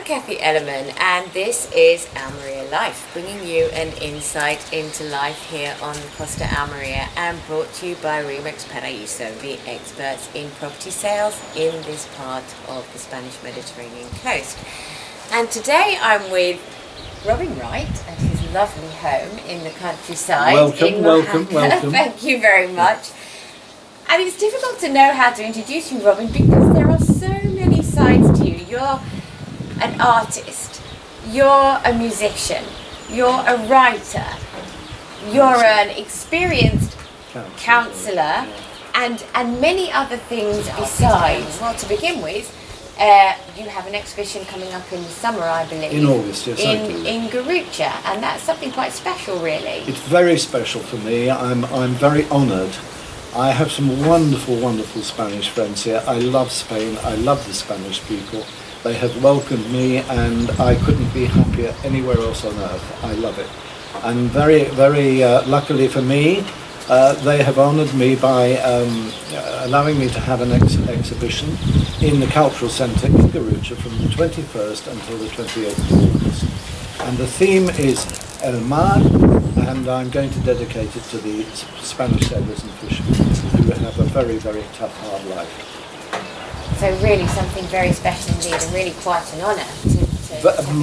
Kathy Ellerman, and this is Almeria Life, bringing you an insight into life here on the Costa Almeria, and brought to you by Remax Paraíso, the experts in property sales in this part of the Spanish Mediterranean coast. And today I'm with Robin Wright at his lovely home in the countryside. Welcome. Thank you very much. And it's difficult to know how to introduce you, Robin, because there are so many sides to you. You're an artist, you're a musician, you're a writer, you're an experienced counsellor, and many other things besides. Well, to begin with, you have an exhibition coming up in the summer, I believe. In August, yes, in Garucha, and that's something quite special, really. It's very special for me. I'm very honoured. I have some wonderful Spanish friends here. I love Spain. I love the Spanish people. They have welcomed me, and I couldn't be happier anywhere else on earth. I love it. And very luckily for me, they have honoured me by allowing me to have an exhibition in the Cultural Centre in Garucha from the 21st until the 28th of August. And the theme is El Mar, and I'm going to dedicate it to the Spanish sailors and fishermen who have a very tough, hard life. So really something very special indeed, and really quite an honour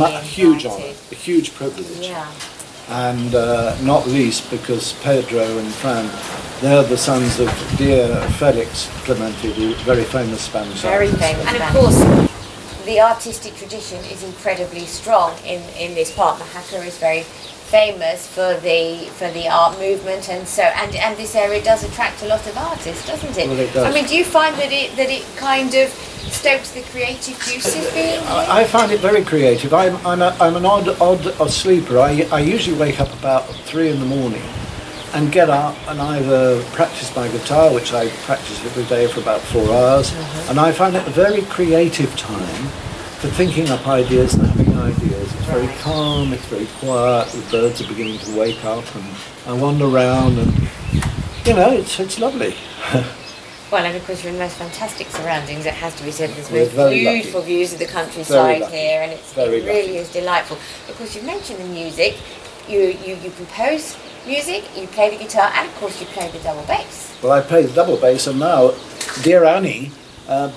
a huge honour, a huge privilege. Yeah. And not least because Pedro and Fran, they're the sons of dear Felix Clemente, the very famous Spanish artist. Very famous. And of course, the artistic tradition is incredibly strong in this part. Oaxaca is very famous for the art movement, and this area does attract a lot of artists, doesn't it? Well, it does. I mean, do you find that it kind of stokes the creative juices being here? I find it very creative. I'm an odd sleeper. I usually wake up about 3 in the morning and get up and either practice my guitar, which I practice every day for about 4 hours, and I find it a very creative time for thinking up ideas and having ideas. It's very calm, it's very quiet, the birds are beginning to wake up, and I wander around, and you know, it's lovely. Well, and of course you're in the most fantastic surroundings, it has to be said. There's beautiful views of the countryside here, and it really is delightful. Of course, you mentioned the music, you compose music, you play the guitar, and of course you play the double bass. Well, I play the double bass, and now dear Annie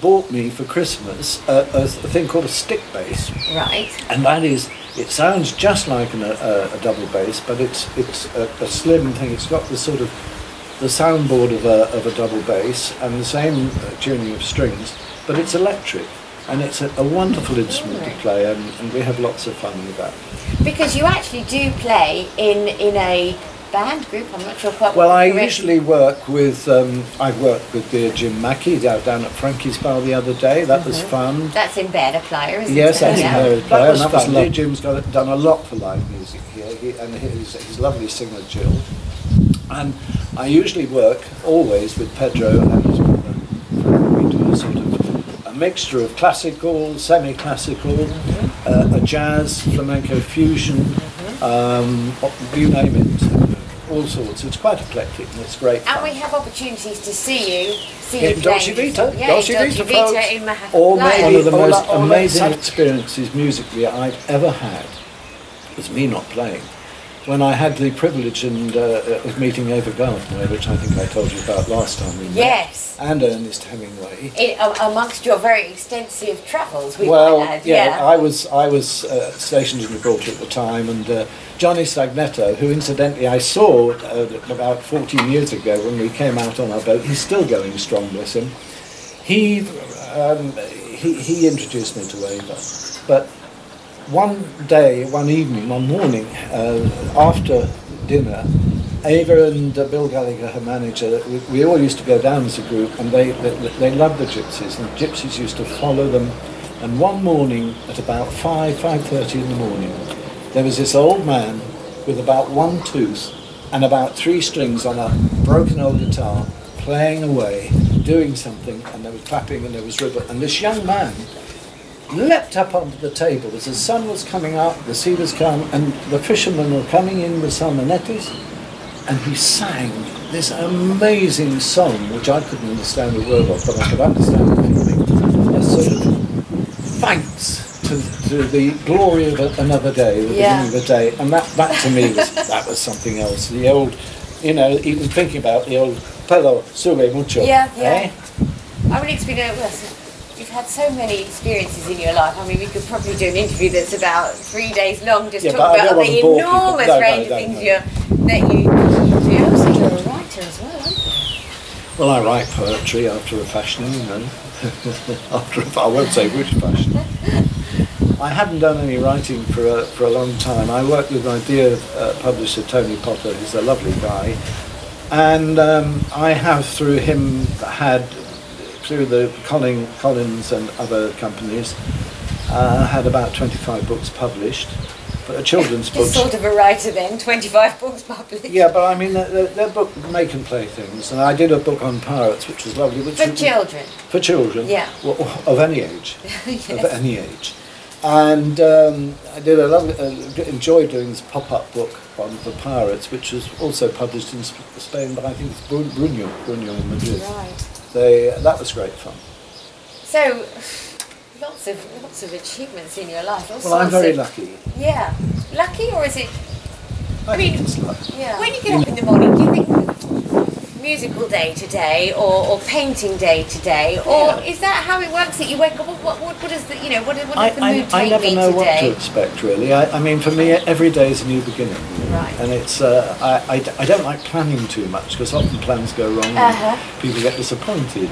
bought me for Christmas a thing called a stick bass. Right. And that is, it sounds just like a double bass, but it's a slim thing. It's got the sort of the soundboard of a double bass and the same tuning of strings, but it's electric, and it's a wonderful instrument to play, and we have lots of fun with that. Because you actually do play in a band group, I'm not sure quite. Well, I usually work with, I worked with dear Jim Mackey down at Frankie's Bar the other day. That was fun. That's in Beda Player, isn't it? Yes, that's in Beda Player. That was fun. Jim's done a lot for live music here, and his lovely singer Jill. And I usually work always with Pedro and his brother. We do a sort of a mixture of classical, semi-classical, a jazz, flamenco fusion, you name it. All sorts. It's quite eclectic, and it's great fun. And we have opportunities to see you in Dolce Vita. Yeah, Dolce Vita, folks. in Oaxaca. Or one of the most amazing experiences musically I've ever had was me not playing. When I had the privilege of meeting Ava Gardner, which I think I told you about last time we met. Yes. And Ernest Hemingway. Amongst your very extensive travels, I was stationed in Gibraltar at the time, and Johnny Stagnetto, who incidentally I saw about 14 years ago when we came out on our boat, he's still going strong, bless him. He introduced me to Ava, but one morning, after dinner, Ava and Bill Gallagher, her manager, we all used to go down as a group, and they loved the gypsies, and the gypsies used to follow them. And one morning at about 5:30 in the morning, there was this old man with about one tooth and about 3 strings on a broken old guitar, playing away, doing something, and there was clapping and there was river, and this young man leapt up onto the table as the sun was coming up, the sea was come, and the fishermen were coming in with salmonettes, and he sang this amazing song, which I couldn't understand a word of, but I could understand the feeling, a sort of thanks to the glory of another day, the beginning of a day, and that to me was something else. The old, you know, even thinking about the old "Pero sube mucho." Yeah. Eh? I mean, it's been you've had so many experiences in your life. I mean, we could probably do an interview that's about 3 days long, just talk about the enormous range of things that you do. Also, you're a writer as well, aren't you? Well, I write poetry after a fashion, you know. I won't say which fashion. I haven't done any writing for a long time. I work with my dear publisher Tony Potter, who's a lovely guy, and I have through him through the Collins and other companies, had about 25 books published. But children's books. Just sort of a writer then, 25 books published. Yeah, but I mean, they're book make and play things, and I did a book on pirates, which was lovely. For children? For children, yeah. Well, of any age, Yes. Of any age. And I did enjoyed doing this pop-up book on the pirates, which was also published in Spain, but I think it's Bruno in Madrid. Right. That was great fun. So, lots of achievements in your life. Well, I'm very lucky. Yeah. Lucky, or is it... I mean, it's lucky. Yeah. When you get up in the morning, do you think musical day today, or painting day today, or is that how it works, that you wake up, what does the, you know, what does the mood take me today? I never know what to expect, really. I mean, for me, every day is a new beginning. Right. And it's, I don't like planning too much, because often plans go wrong and people get disappointed.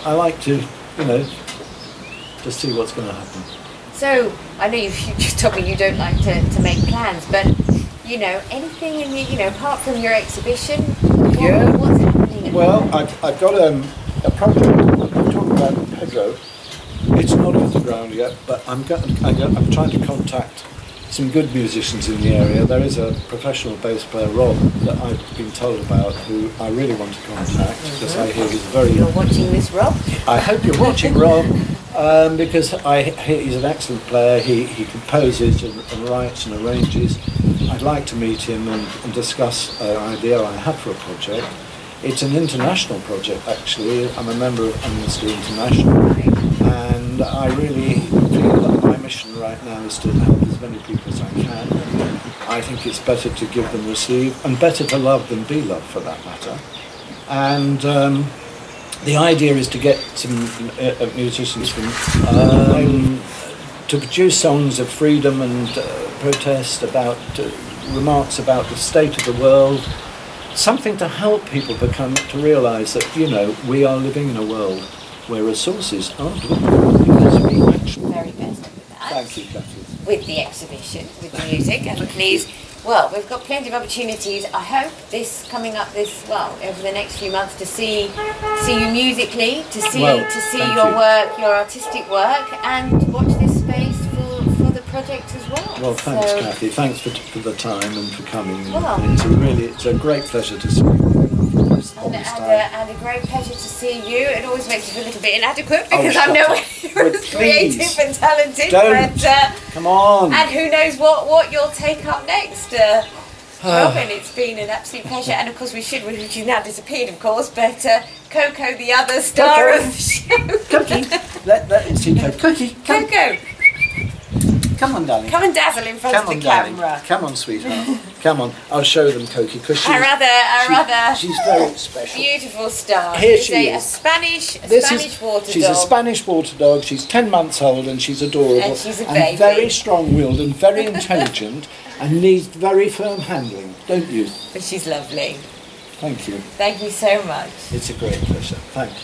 I like to, you know, to see what's going to happen. So, I know you just told me you don't like to make plans, but, you know, anything in the, you know, apart from your exhibition, what's happening? Well, I've got a project. I'm talking about Pedro. It's not off the ground yet, but I'm trying to contact some good musicians in the area. There is a professional bass player, Rob, that I've been told about, who I really want to contact, because I hear he's very... You're watching this, Rob? I hope you're watching, Rob, because I hear he's an excellent player. He composes and writes and arranges. I'd like to meet him and discuss an idea I have for a project. It's an international project, actually. I'm a member of Amnesty International, and I really feel that my mission right now is to help as many people as I can. I think it's better to give than receive, and better to love than be loved, for that matter. And the idea is to get some musicians from to produce songs of freedom and protest, about remarks about the state of the world, something to help people to realise that, you know, we are living in a world where resources aren't limited, because we actually... Very best with that. Thank you, Kathy. With the exhibition, with the music, and please, well, we've got plenty of opportunities. I hope over the next few months, to see you musically, to see your work, your artistic work, and watch this space for the project as well. Well, thanks, Kathy. Thanks for the time and for coming. Well, it's a great pleasure to see you. And a great pleasure to see you. It always makes you feel a little bit inadequate, because I'm nowhere near as creative and talented. Come on. And who knows what you'll take up next. Robin, it's been an absolute pleasure. And of course she's now disappeared, of course, but Coco, the other star of the show. Cookie. Let's see Cookie. Coco. Come on, darling. Come and dazzle in front of the camera. Come on, sweetheart. Come on. I'll show them Cokie, because she's very special. Beautiful star. Here she is. A Spanish water dog. She's a Spanish water dog. She's 10 months old, and she's adorable. And she's a baby. And very strong-willed and very intelligent, and needs very firm handling, don't you? But she's lovely. Thank you. Thank you so much. It's a great pleasure. Thank you.